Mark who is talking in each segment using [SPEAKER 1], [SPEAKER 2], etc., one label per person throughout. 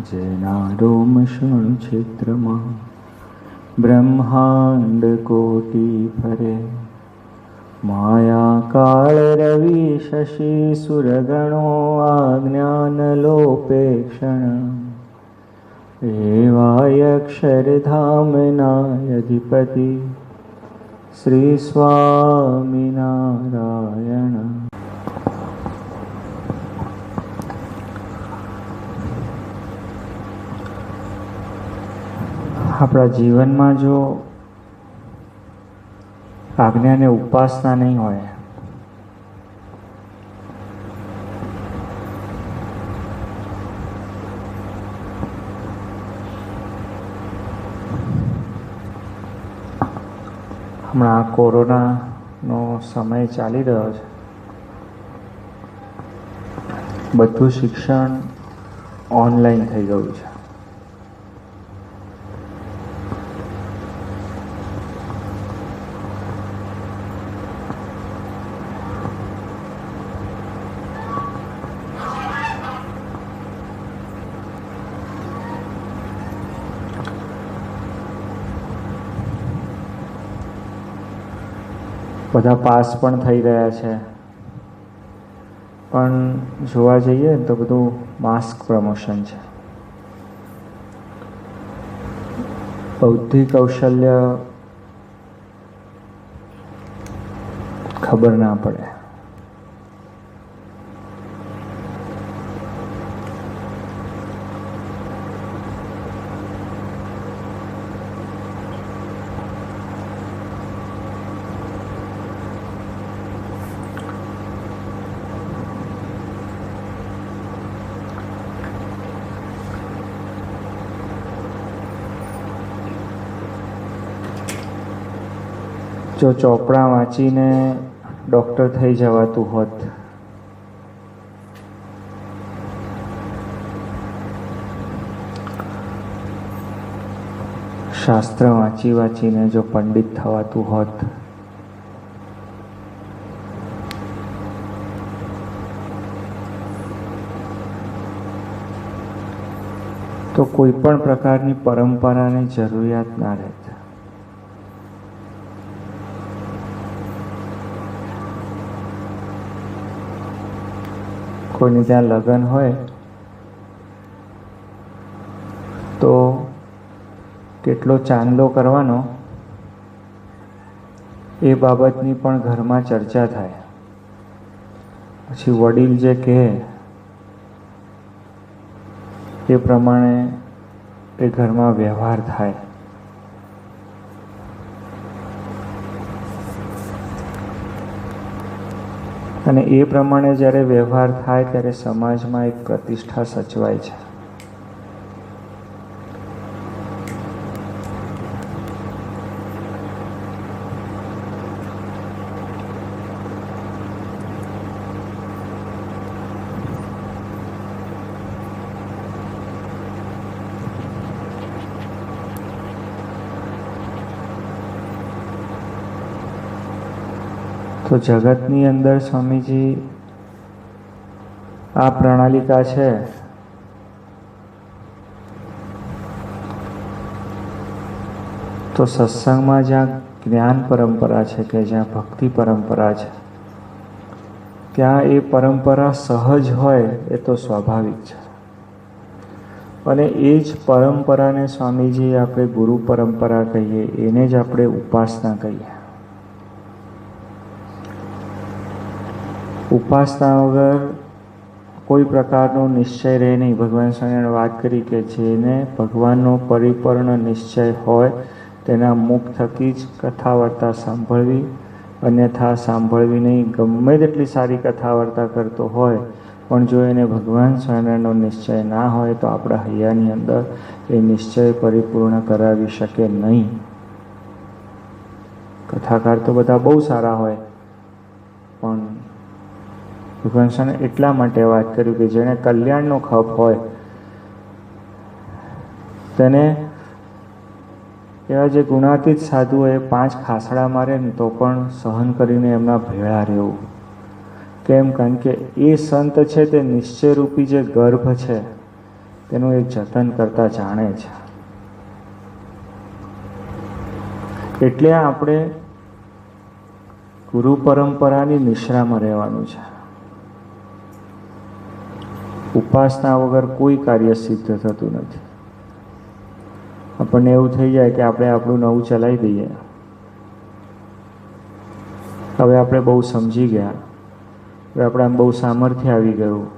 [SPEAKER 1] જેના રોમ શૃણુ ક્ષેત્રમાં બ્રહ્માંડ કોટી ફરે, માયા કાળ રવિ શશી સુરગણો આજ્ઞાન લોપે ક્ષણ, એવાય અક્ષરધામના અધિપતિ શ્રી સ્વામિનારાયણ. આપણા જીવનમાં જો આજ્ઞાને ઉપાસના નહીં હોય હમણાં કોરોનાનો સમય ચાલી રહ્યો છે, બધું શિક્ષણ ઓનલાઈન થઈ ગયું છે. બધા પાસ પણ થઈ રહ્યા છે, પણ જોવા જઈએ તો બધું માસ્ક પ્રમોશન છે. બૌદ્ધિક કૌશલ્ય ખબર ના પડે. જો ચોપડા વાંચીને ડૉક્ટર થઈ જવાતું હોત, શાસ્ત્ર વાંચી વાંચીને જો પંડિત થવાતું હોત, તો કોઈ પણ પ્રકારની પરંપરાની જરૂરિયાત ના રહેત. કોઈને ત્યાં લગ્ન હોય તો કેટલો ચાંદલો કરવાનો એ બાબતની પણ ઘરમાં ચર્ચા થાય. પછી વડીલ જે કહે એ પ્રમાણે એ ઘરમાં વ્યવહાર થાય. અને એ પ્રમાણે જ્યારે વ્યવહાર થાય ત્યારે સમાજમાં એક પ્રતિષ્ઠા સચવાય છે. તો જગતની અંદર સ્વામીજી આ પ્રણાલિકા છે. તો સત્સંગમાં જ્યાં જ્ઞાન પરંપરા છે કે જ્યાં ભક્તિ પરંપરા છે, ત્યાં એ પરંપરા સહજ હોય એ તો સ્વાભાવિક છે. અને એ જ પરંપરાને સ્વામીજી આપણે ગુરુ પરંપરા કહીએ, એને જ આપણે ઉપાસના કહીએ. ઉપાસના વગર કોઈ પ્રકારનો નિશ્ચય રહે નહીં. ભગવાન સ્વામિનારાયણે વાત કરી કે જેને ભગવાનનો પરિપૂર્ણ નિશ્ચય હોય તેના મુખ થકી જ કથા વાર્તા સાંભળવી, અન્યથા સાંભળવી નહીં. ગમે તેટલી સારી કથા વાર્તા કરતો હોય પણ જો એને ભગવાન સ્વામિનારાયણનો નિશ્ચય ના હોય તો આપણા હૈયાની અંદર એ નિશ્ચય પરિપૂર્ણ કરાવી શકે નહીં. કથાકાર તો બધા બહુ સારા હોય, પણ ભગવાન સ્વામિનારાયણે એટલા માટે વાત કર્યું કે જેને કલ્યાણનો ખપ હોય તેને એવા જે ગુણાતીત સાધુ હોય 5 ખાસડા મારે ને તો પણ સહન કરીને એમના ભેળા રહેવું. કેમ? કારણ કે એ સંત છે તે નિશ્ચયરૂપી જે ગર્ભ છે તેનું એ જતન કરતા જાણે છે. એટલે આપણે ગુરુ પરંપરાની નિશ્રામાં રહેવાનું છે. ઉપાસના વગર કોઈ કાર્ય સિદ્ધ થતું નથી. આપણને એવું થઈ જાય કે આપણે આપણું નવું ચલાવી દઈએ, હવે આપણે બહુ સમજી ગયા, હવે આપણે આમ બહુ સામર્થ્ય આવી ગયું,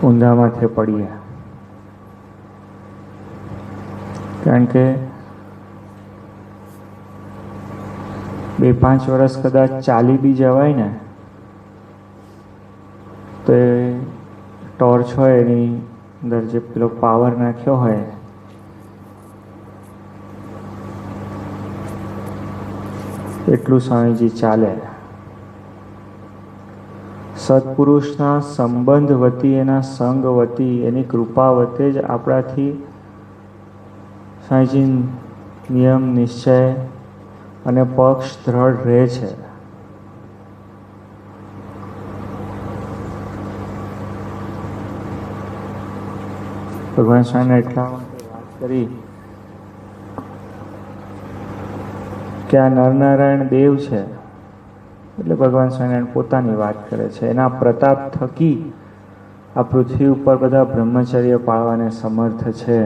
[SPEAKER 1] ઊંધા માથે પડીએ. કારણ કે 2-5 વર્ષ કદાચ ચાલી બી જવાય ને તો એ ટોર્ચ હોય એની અંદર જે પેલો પાવર નાખ્યો હોય એટલું સ્વામીજી ચાલે. સત્પુરુષના સંબંધ વતી, એના સંગ વતી, એની કૃપા વતે જ આપણાથી સ્વામીજી નિયમ, નિશ્ચય અને પક્ષ દ્રઢ રહે છે. ભગવાન સ્વામીને એટલા માટે વાત કરી કે આ નરનારાયણ દેવ છે, એટલે ભગવાન સ્વામિનારાયણ પોતાની વાત કરે છે. એના પ્રતાપ થકી આ પૃથ્વી ઉપર બધા બ્રહ્મચર્ય પાળવાને સમર્થ છે,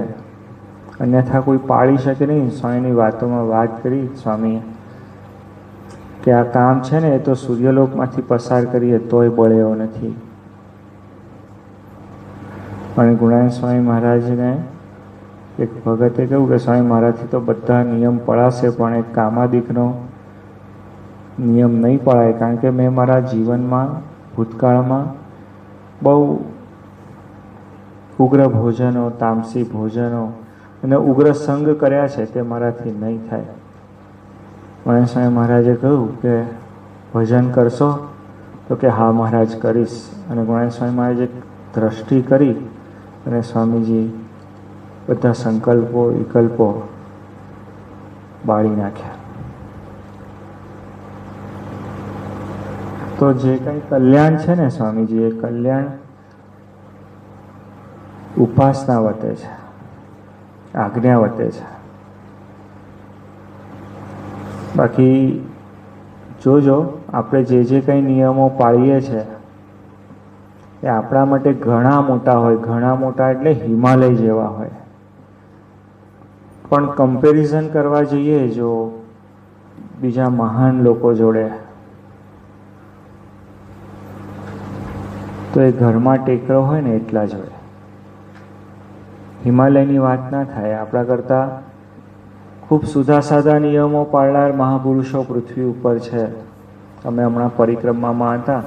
[SPEAKER 1] અન્યથા કોઈ પાળી શકે નહીં. સ્વામીની વાતોમાં વાત કરી સ્વામીએ કે આ કામ છે ને એ તો સૂર્યલોકમાંથી પસાર કરીએ તોય બળે એવો નથી. અને ગુણાનંદ સ્વામી મહારાજને એક ભગતે કહ્યું કે સ્વામી મારાથી તો બધા નિયમ પળાશે પણ એક કામાદિકનો નિયમ નહીં પળાય, કારણ કે મેં મારા જીવનમાં ભૂતકાળમાં બહુ ઉગ્ર ભોજનો, તામસી ભોજનો અને ઉગ્ર સંગ કર્યા છે, તે મારાથી નહીં થાય. ગુણાનંદ સ્વામી મહારાજે કહ્યું કે ભજન કરશો? તો કે હા મહારાજ કરીશ. અને ગુણાનંદ સ્વામી મહારાજે દ્રષ્ટિ કરી અને સ્વામીજી બધા સંકલ્પો વિકલ્પો બાળી નાખ્યા. તો જે કંઈ કલ્યાણ છે ને સ્વામીજી, એ કલ્યાણ ઉપાસના વતે છે, આજ્ઞા વતે છે. બાકી જોજો, આપણે જે કંઈ નિયમો પાળીએ છીએ એ આપણા માટે ઘણા મોટા હોય. ઘણા મોટા એટલે હિમાલય જેવા હોય. પણ કમ્પેરિઝન કરવા જઈએ જો બીજા મહાન લોકો જોડે, તો એ ઘરમાં ટેકરો હોય ને એટલા જ હોય. હિમાલયની વાત ના થાય. આપણા કરતાં ખૂબ સુધા સાદા નિયમો પાળનાર મહાપુરુષો પૃથ્વી ઉપર છે. અમે હમણાં પરિક્રમામાં હતા,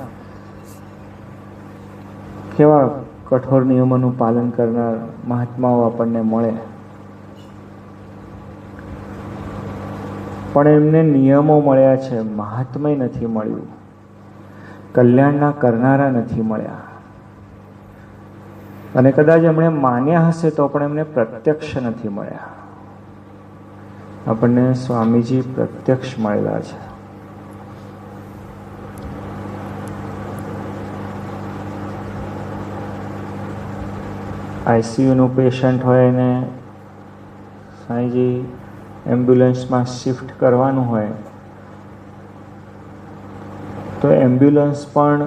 [SPEAKER 1] કેવા કઠોર નિયમોનું પાલન કરનાર મહાત્માઓ આપણને મળે. પણ એમને નિયમો મળ્યા છે, મહાત્મય નથી મળ્યું, કલ્યાણના કરનારા નથી મળ્યા. અને કદાચ એમણે માન્યા હશે તો પણ એમને પ્રત્યક્ષ નથી મળ્યા. આપણને સ્વામીજી પ્રત્યક્ષ મળેલા છે. આઈસીયુનું પેશન્ટ હોય ને સ્વામીજી એમ્બ્યુલન્સમાં શિફ્ટ કરવાનું હોય તો એમ્બ્યુલન્સ પણ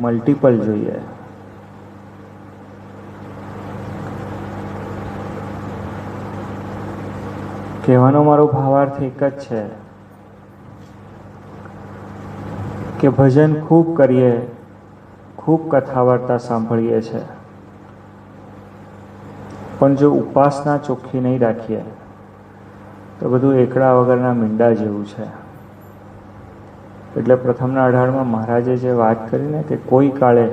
[SPEAKER 1] મલ્ટિપલ જોઈએ. કહેવાનો મારો ભાવાર્થ એક જ છે કે ભજન ખૂબ કરીએ, ખૂબ કથા વાર્તા સાંભળીએ છીએ, પણ જો ઉપાસના ચોખ્ખી નહીં રાખીએ તો બધું એકડા વગરના મીંડા જેવું છે. એટલે પ્રથમના 18માં મહારાજે જે વાત કરીને કે કોઈ કાળે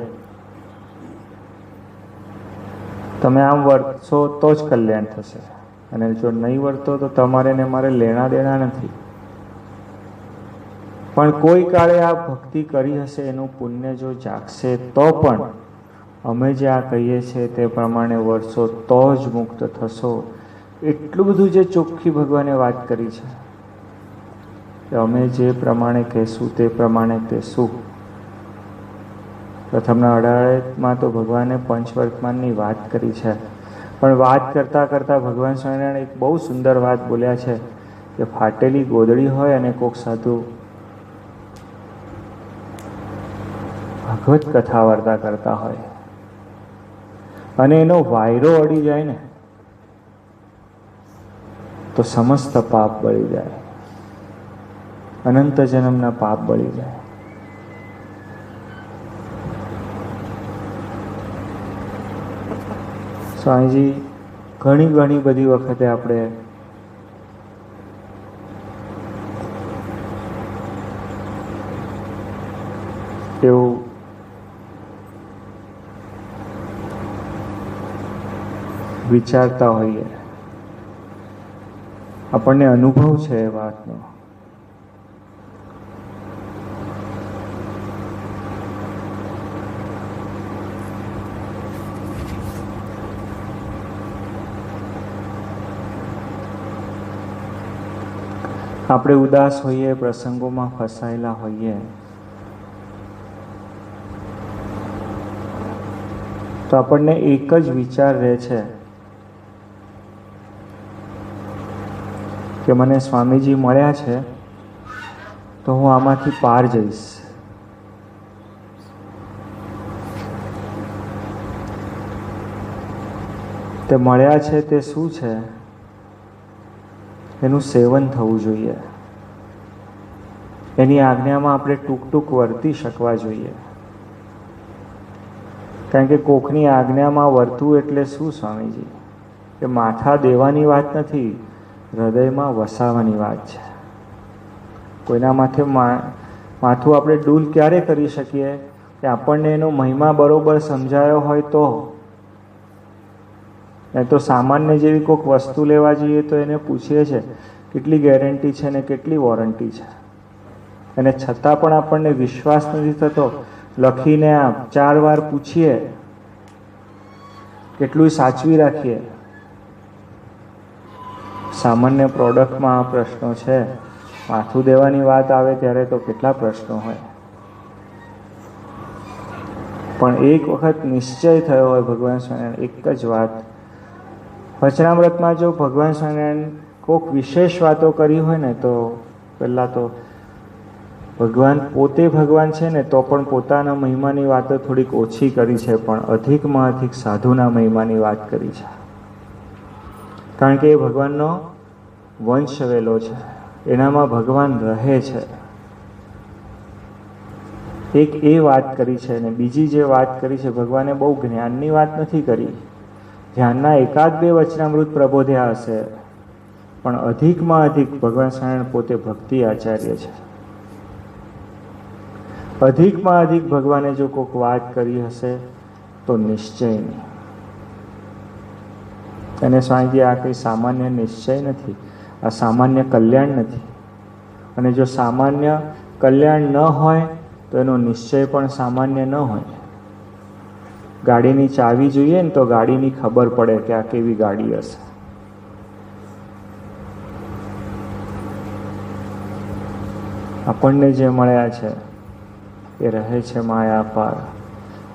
[SPEAKER 1] તમે આમ વર્તશો તો જ કલ્યાણ થશે, અને જો નહીં વર્તો તો તમારે ને મારે લેણા દેણા નથી. પણ કોઈ કાળે આ ભક્તિ કરી હશે એનું પુણ્ય જો જાગશે તો પણ અમે જે આ કહીએ છીએ તે પ્રમાણે વર્તો તો જ મુક્ત થશો. એટલું બધું જે ચોખ્ખી ભગવાને વાત કરી છે. કે અમે જે પ્રમાણે કહેશું તે પ્રમાણે કહેશું. પ્રથમના અઢારમાં તો ભગવાને પંચવર્તમાનની વાત કરી છે, પણ વાત કરતાં કરતાં ભગવાન સ્વામિનારાયણ એક બહુ સુંદર વાત બોલ્યા છે કે ફાટેલી ગોદડી હોય અને કોક સાધુ ભગવત કથા વાર્તા કરતા હોય અને એનો વાયરો અડી જાય ને તો સમસ્ત પાપ બળી જાય, અનંત જન્મના પાપ બળી જાય. સ્વામીજી ઘણી બધી વખતે આપણે એવું વિચારતા હોઈએ, આપણને અનુભવ છે એ વાતનો. આપણે ઉદાસ હોઈએ, પ્રસંગોમાં ફસાયેલા હોઈએ તો આપણને એક જ વિચાર રહે છે કે મને સ્વામીજી મળ્યા છે તો હું આમાંથી પાર જઈશ. તે મળ્યા છે તે શું છે એનું સેવન થવું જોઈએ, એની આજ્ઞામાં આપણે ટૂંક વર્તી શકવા જોઈએ. કારણ કે કોકની આજ્ઞામાં વર્તવું એટલે શું સ્વામીજી? કે માથા દેવાની વાત નથી, હૃદયમાં વસાવાની વાત છે. કોઈના માથે માથું આપણે ડૂલ ક્યારે કરી શકીએ કે આપણને એનો મહિમા બરોબર સમજાયો હોય તો. નહીં તો સામાન્ય જેવી કોઈક વસ્તુ લેવા જઈએ તો એને પૂછીએ છે કેટલી ગેરંટી છે ને કેટલી વોરંટી છે, અને છતાં પણ આપણને વિશ્વાસ નથી થતો. લખીને 4 વાર પૂછીએ, કેટલું સાચવી રાખીએ. સામાન્ય પ્રોડક્ટમાં આ પ્રશ્નો છે, માથું દેવાની વાત આવે ત્યારે તો કેટલા પ્રશ્નો હોય. પણ એક વખત નિશ્ચય થયો હોય ભગવાન સ્વામિનારાયણ એક જ વાત. વચનામૃતમાં જો ભગવાન સ્વામિનારાયણ કોઈક વિશેષ વાતો કરી હોય ને તો પહેલાં તો ભગવાન પોતે ભગવાન છે ને તો પણ પોતાના મહિમાની વાતો થોડીક ઓછી કરી છે, પણ અધિકમાં અધિક સાધુના મહિમાની વાત કરી છે. કારણ કે એ ભગવાનનો વંશ વેલો છે, એનામાં ભગવાન રહે છે. એક એ વાત કરી છે, અને બીજી જે વાત કરી છે ભગવાને બહુ જ્ઞાનની વાત નથી કરી. ધ્યાનના 1-2 વચનામૃત પ્રબોધ્યા હશે, પણ અધિકમાં અધિક ભગવાન સ્વામિનારાયણ પોતે ભક્તિ આચાર્ય છે. અધિકમાં અધિક ભગવાને જો કોઈક વાત કરી હશે તો નિશ્ચયની. અને સ્વામીજી આ કંઈ સામાન્ય નિશ્ચય નથી, આ સામાન્ય કલ્યાણ નથી. અને જો સામાન્ય કલ્યાણ ન હોય તો એનો નિશ્ચય પણ સામાન્ય ન હોય. ગાડીની ચાવી જોઈએ ને તો ગાડીની ખબર પડે કે આ કેવી ગાડી હશે. આપણને જે મળ્યા છે એ રહે છે માયા પાર.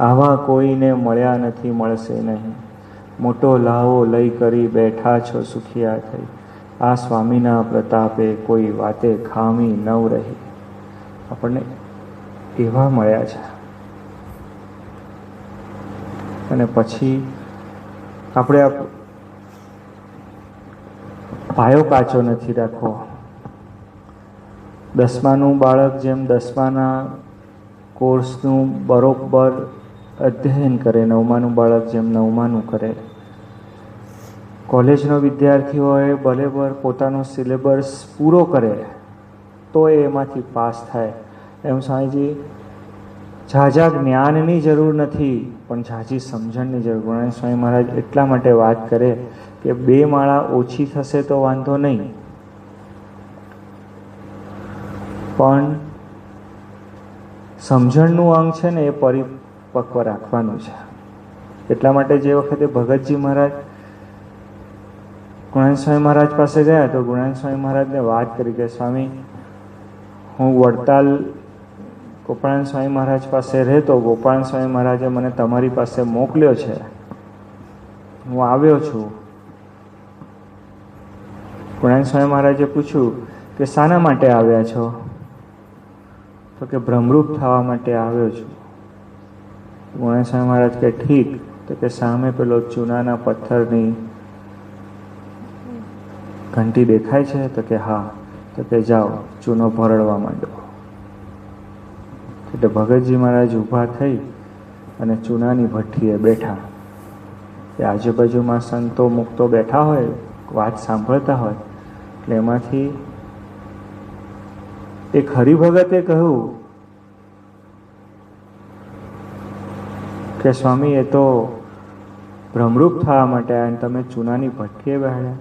[SPEAKER 1] આવા કોઈને મળ્યા નથી, મળશે નહીં. મોટો લાવો લઈ કરી બેઠા છો સુખિયા થઈ. આ સ્વામીના પ્રતાપે કોઈ વાતે ખામી નવ રહી. આપણને એવા મળ્યા છે. અને પછી આપણે પાયો કાચો નથી રાખવો. 10માનું બાળક જેમ 10માના કોર્સનું બરોબર અધ્યયન કરે, 9માનું બાળક જેમ 9માનું કરે. કોલેજનો વિદ્યાર્થી હોય બરાબર પોતાનો સિલેબસ પૂરો કરે તો એમાંથી પાસ થાય. એમ સ્વામીજી ઝાઝા જ્ઞાનની જરૂર નથી, પણ ઝાઝી સમજણની જરૂર. ગુણાનંદ સ્વામી મહારાજ એટલા માટે વાત કરે કે 2 માળા ઓછી થશે તો વાંધો નહીં, પણ સમજણનું અંગ છે ને એ પરિપક્વ રાખવાનું છે. એટલા માટે જે વખતે ભગતજી મહારાજ ગુણાનંદ સ્વામી મહારાજ પાસે ગયા તો ગુણાનંદ સ્વામી મહારાજને વાત કરી કે સ્વામી હું વડતાલ ગોપાળાનંદ સ્વામી મહારાજ પાસે રહેતો. ગોપાળાનંદ સ્વામી મહારાજે મને તમારી પાસે મોકલ્યો છે, હું આવ્યો છું. ગોપાળાનંદ સ્વામી મહારાજે પૂછ્યું કે શાના માટે આવ્યા છો? તો કે ભ્રમરૂપ થવા માટે આવ્યો છું. ગોપાળાનંદ સ્વામી મહારાજ કે ઠીક. તો કે સામે પેલો ચૂનાના પથ્થરની ઘંટી દેખાય છે? તો કે હા. તો કે જાઓ ચૂનો ભરડવા માંડો. એટલે ભગતજી મહારાજ ઊભા થઈ અને ચૂનાની ભઠ્ઠીએ બેઠા. એ આજુબાજુમાં સંતો મુક્તો બેઠા હોય, વાત સાંભળતા હોય. એટલે એમાંથી એક હરિભગતે કહ્યું કે સ્વામી, એ તો ભ્રમરૂપ થવા માટે આવ્યા, તમે ચૂનાની ભઠ્ઠીએ બેઠા.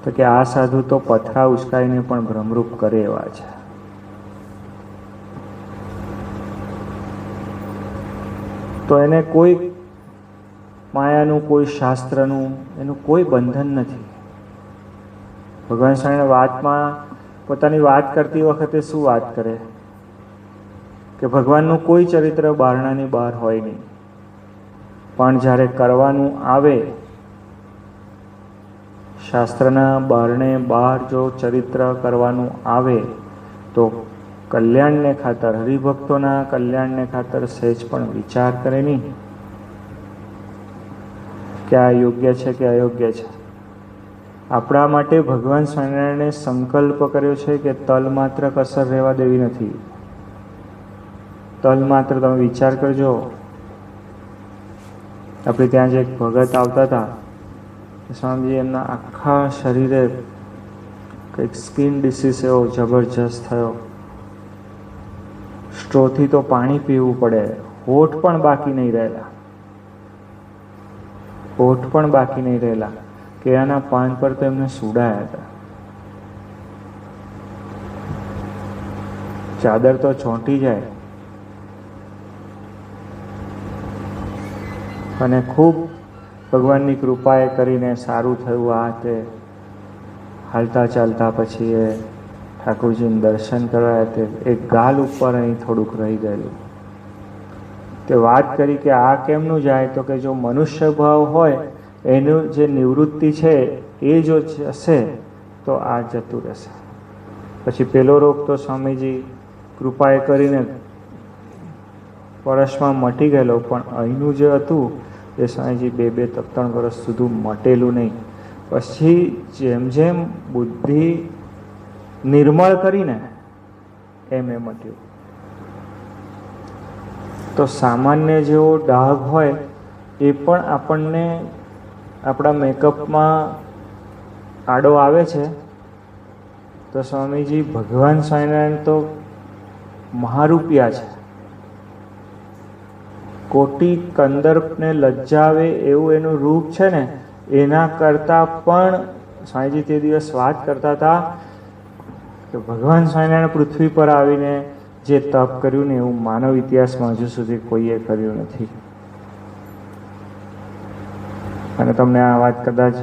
[SPEAKER 1] તો કે આ સાધુ તો પથરા ઉચકાઈને પણ ભ્રમરૂપ કરે એવા છે. તો એને કોઈ માયાનું, કોઈ શાસ્ત્રનું એનું કોઈ બંધન નથી. ભગવાન સ્વામી વાતમાં પોતાની વાત કરતી વખતે શું વાત કરે કે ભગવાનનું કોઈ ચરિત્ર બારણાની બહાર હોય નહીં, પણ જ્યારે કરવાનું આવે, શાસ્ત્રના બારણે બહાર જો ચરિત્ર કરવાનું આવે તો કલ્યાણને ખાતર, હરિભક્તોના કલ્યાણને ખાતર સહેજ પણ વિચાર કરે નહીં કે આ યોગ્ય છે કે અયોગ્ય છે. આપણા માટે ભગવાન સ્વામિનારાયણે સંકલ્પ કર્યો છે કે તલ માત્ર કસર રહેવા દેવી નથી. તલ માત્ર તમે વિચાર કરજો, આપણે ત્યાં જે એક ભગત આવતા હતા, સ્વામીજી એમના આખા શરીરે કંઈક સ્કિન ડિસીઝ એવો જબરજસ્ત થયો. સ્ટ્રોથી તો પાણી પીવું પડે, હોઠ પણ બાકી નહીં રહેલા. હોઠ પણ બાકી નહીં રહેલા. કેળાના પાન પર તો એમને સુડાયા હતા. ચાદર તો ચોંટી જાય. અને ખૂબ ભગવાનની કૃપાએ કરીને સારું થયું. આ તે હાલતા ચાલતા પછી એ ઠાકોરજીને દર્શન કરવા તે એક ગાલ ઉપર અહીં થોડુંક રહી ગયેલું. તે વાત કરી કે આ કેમનું જાય? તો કે જો મનુષ્ય ભાવ હોય એનું જે નિવૃત્તિ છે એ જો હશે તો આ જતું રહેશે. પછી પેલો રોગ તો સ્વામીજી કૃપાએ કરીને વર્ષમાં મટી ગયેલો, પણ અહીંનું જે હતું એ સ્વામીજી 2-3 વર્ષ સુધી મટેલું નહીં. પછી જેમ જેમ બુદ્ધિ નિર્મળ કરીને એમ એ મટ્યું. તો સામાન્ય જેવો ડાઘ હોય એ પણ આપણને આપણા મેકઅપમાં આડો આવે છે. તો સ્વામીજી ભગવાન સ્વામિનારાયણ તો મહારૂપિયા છે. કોટી કંદર્પને લજ્જાવે એવું એનું રૂપ છે ને, એના કરતાં પણ સ્વામીજી તે દિવસ વાત કરતા હતા કે ભગવાન સ્વામિનારાયણ પૃથ્વી પર આવીને જે તપ કર્યું ને એવું માનવ ઇતિહાસમાં હજુ સુધી કોઈએ કર્યું નથી. અને તમને આ વાત કદાચ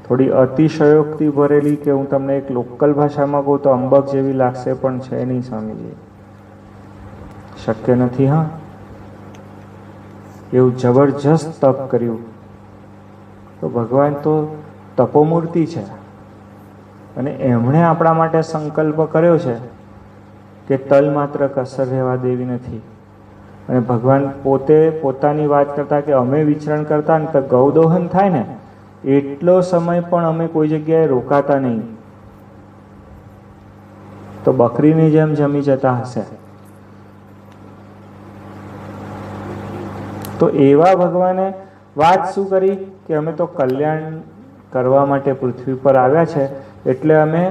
[SPEAKER 1] થોડી અતિશયોક્તિ ભરેલી કે હું તમને એક લોકલ ભાષામાં કહું તો અંબક જેવી લાગશે, પણ છે નહીં સ્વામીજી, શક્ય નથી. હા, એવું જબરજસ્ત તપ કર્યું. તો ભગવાન તો તપોમૂર્તિ છે અને એમણે આપણા માટે સંકલ્પ કર્યો છે કે તલ માત્ર કસર રહેવા દેવી નથી. અને ભગવાન પોતે પોતાની વાત કરતા કે અમે વિચરણ કરતા ને તો ગૌદોહન થાય ને એટલો સમય પણ અમે કોઈ જગ્યાએ રોકાતા નહીં. તો બકરીની જેમ જમી જતા હશે. તો એવા ભગવાને વાત શું કરી કે અમે તો કલ્યાણ કરવા માટે પૃથ્વી પર આવ્યા છે, એટલે અમે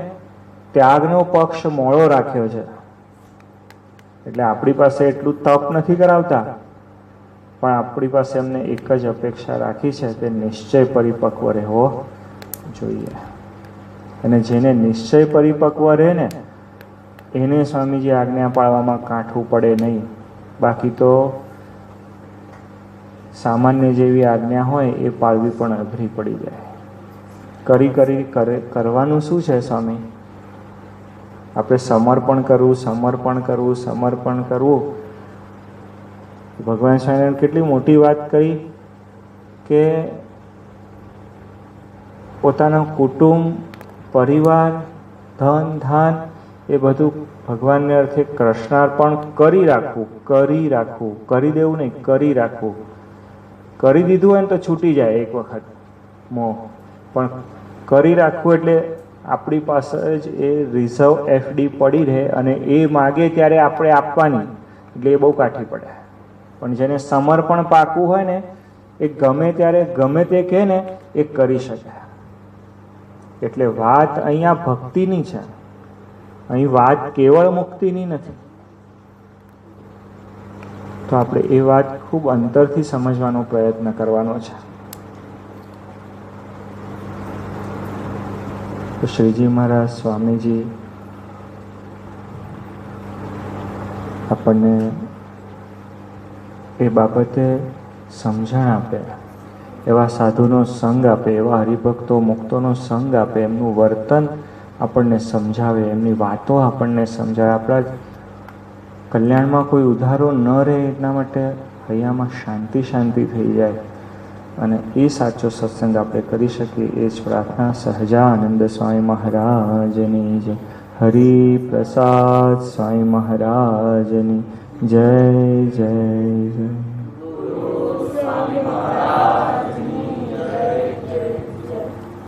[SPEAKER 1] ત્યાગનો પક્ષ મોડો રાખ્યો છે. એટલે આપણી પાસે એટલું તપ નથી કરાવતા, પણ આપણી પાસે એમને એક જ અપેક્ષા રાખી છે કે નિશ્ચય પરિપક્વ રહેવો જોઈએ. અને જેને નિશ્ચય પરિપક્વ રહે ને એને સ્વામીજી આજ્ઞા પાળવામાં કાઠું પડે નહીં. બાકી તો સામાન્ય જેવી આજ્ઞા હોય એ પાળવી પણ અઘરી પડી જાય. કરવાનું શું છે સ્વામી? આપણે સમર્પણ કરવું, સમર્પણ કરવું, સમર્પણ કરવું. ભગવાન સ્વામિનારાયણ કેટલી મોટી વાત કરી કે પોતાના કુટુંબ, પરિવાર, ધન, ધાન એ બધું ભગવાનને અર્થે કૃષ્ણાર્પણ કરી રાખવું, કરી રાખવું, કરી દેવું નહીં, કરી રાખવું. કરી દીધું હોય ને તો છૂટી જાય એક વખત મોહ, પણ કરી રાખવું એટલે આપણી પાસે જ એ રિઝર્વ એફડી પડી રહે અને એ માગે ત્યારે આપણે આપવાની, એટલે એ બહુ કાઠી પડે. પણ જેને સમર્પણ પાકવું હોય ને એ ગમે ત્યારે ગમે તે કહે ને એ કરી શકે. એટલે વાત અહીંયા ભક્તિની છે, અહીં વાત કેવળ મુક્તિની નથી. તો આપણે એ વાત ખૂબ અંતરથી સમજવાનો પ્રયત્ન કરવાનો છે. તો શ્રીજી મહારાજ, સ્વામીજી આપણને એ બાબતે સમજણ આપે, એવા સાધુનો સંગ આપે, એવા હરિભક્તો મુક્તોનો સંગ આપે, એમનું વર્તન આપણને સમજાવે, એમની વાતો આપણને સમજાવે. આપણા કલ્યાણમાં કોઈ ઉધારો ન રહે એટલા માટે હૈયામાં શાંતિ શાંતિ થઈ જાય અને એ સાચો સત્સંગ આપણે કરી શકીએ. એ જ પ્રાર્થના. સહજાનંદ સ્વામી મહારાજની જય. હરિ પ્રસાદ સ્વામી મહારાજની જય જય જય.